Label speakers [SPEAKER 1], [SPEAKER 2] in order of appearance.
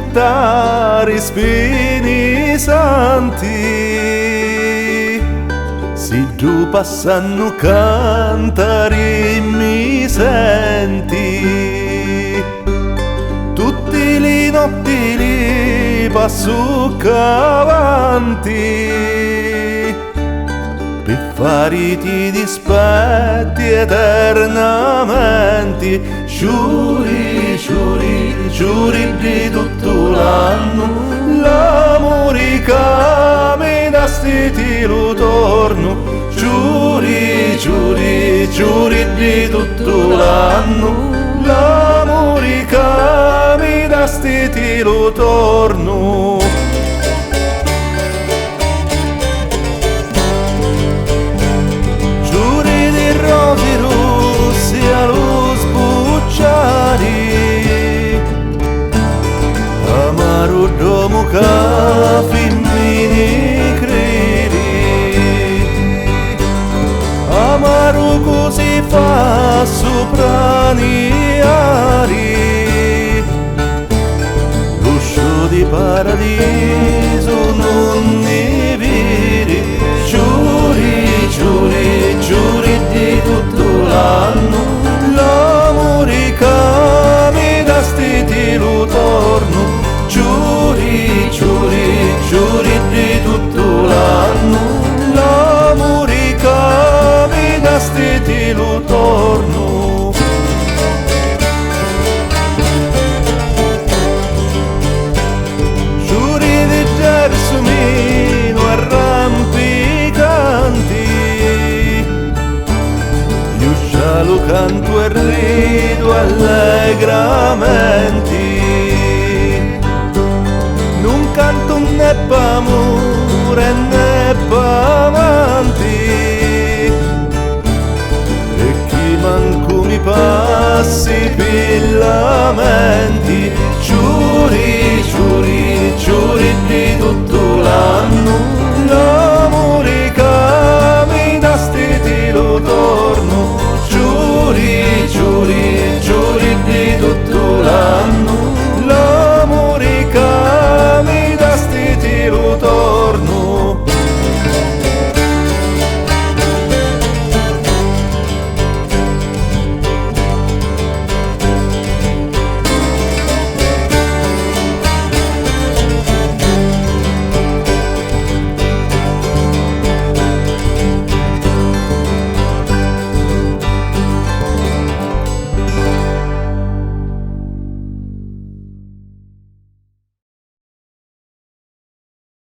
[SPEAKER 1] gittare spini santi, si giù passano cantare mi senti, tutti li notti li passo avanti, per fariti dispetti eternamente, giuri, giuri, giuri di tutto l'anno, l'amore che mi dasti ti lo torno, giuri, giuri, giuri di tutto l'anno, l'amore che mi dasti ti lo torno. Amaro domo ca fimmini credi, amaro così fa sopraniari, l'uscio di paradiso non ne vedi, giuri, giuri, giuri di tutto l'anno, l'amore che mi dasti ti lo torno, giuri, giuri, giuri di tutto l'anno, l'amore che mi dasti ti lo torno. Giuri di gersomino arrampicanti, io già lo canto e rido allegramente, canto né p'amore né p'amanti, e chi manco mi passi pillamenti, giuri, giuri, giuri di tutto l'anno,